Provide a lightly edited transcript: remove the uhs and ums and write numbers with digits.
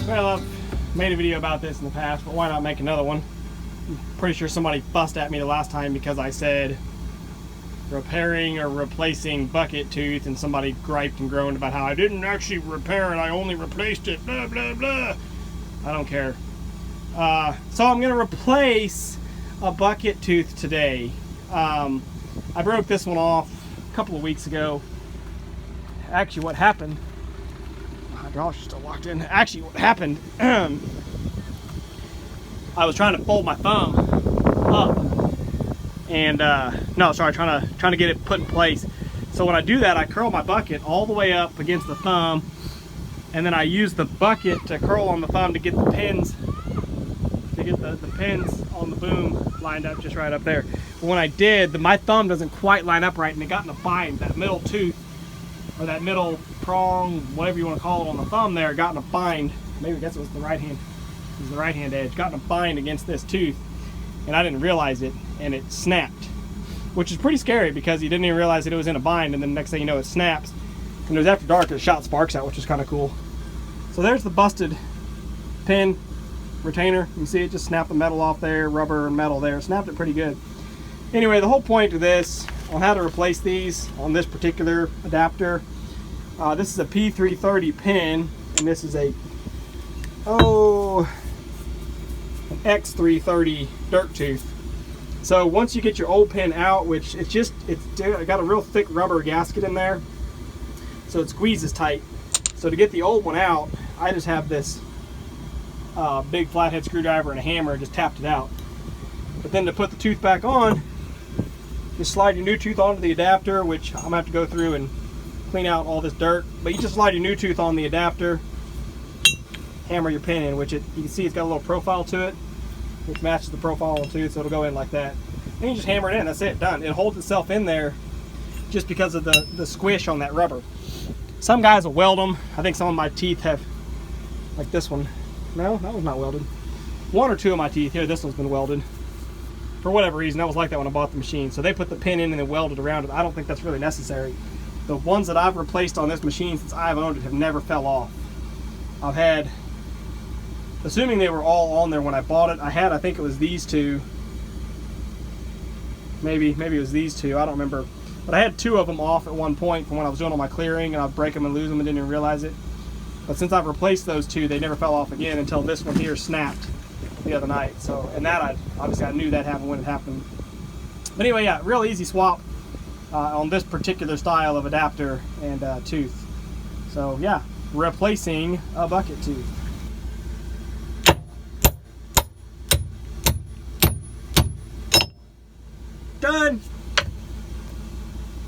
Well, I've made a video about this in the past, but why not make another one? I'm pretty sure somebody fussed at me the last time because I said repairing or replacing bucket tooth, and somebody griped and groaned about how I didn't actually repair it, I only replaced it, blah blah blah. I don't care. So I'm gonna replace a bucket tooth today. I broke this one off a couple of weeks ago. Actually, what happened, my hydraulics are still locked in. Actually, what happened, I was trying to fold my thumb up, and no, sorry, trying to get it put in place. So when I do that, I curl my bucket all the way up against the thumb, and then I use the bucket to curl on the thumb to get the pins, the pins on the boom lined up just right up there. But when I did, my thumb doesn't quite line up right, and it got in a bind. That middle tooth, or that middle prong, whatever you want to call it, on the thumb there, got in a bind. Maybe I guess it was the right hand. It was the right hand edge. Got in a bind against this tooth, and I didn't realize it, and it snapped, which is pretty scary because you didn't even realize that it was in a bind, and then the next thing you know, it snaps. And it was after dark, it shot sparks out, which is kind of cool. So there's the busted pin retainer. You can see it just snapped the metal off there, rubber and metal there. Snapped it pretty good. Anyway, the whole point of this, on how to replace these on this particular adapter, this is a P330 pin, and this is an X330 dirt tooth. So once you get your old pin out, which it's got a real thick rubber gasket in there, so it squeezes tight. So to get the old one out, I just have this big flathead screwdriver and a hammer and just tapped it out. But then to put the tooth back on, just slide your new tooth onto the adapter, which I'm gonna have to go through and clean out all this dirt. But you just slide your new tooth on the adapter, hammer your pin in, which you can see it's got a little profile to it, which matches the profile on the tooth, so it'll go in like that. And you just hammer it in, that's it, done. It holds itself in there just because of the squish on that rubber. Some guys will weld them. I think some of my teeth have, like this one. No, that was not welded. One or two of my teeth here, this one's been welded. For whatever reason, that was like that when I bought the machine. So they put the pin in and then welded around it. I don't think that's really necessary. The ones that I've replaced on this machine since I've owned it have never fell off. I've had, assuming they were all on there when I bought it, I think it was these two. Maybe it was these two, I don't remember. But I had two of them off at one point from when I was doing all my clearing, and I'd break them and lose them and didn't even realize it. But since I've replaced those two, they never fell off again until this one here snapped the other night. So, and that obviously I knew that happened when it happened. But anyway, yeah, real easy swap on this particular style of adapter and tooth. So yeah, replacing a bucket tooth. Done.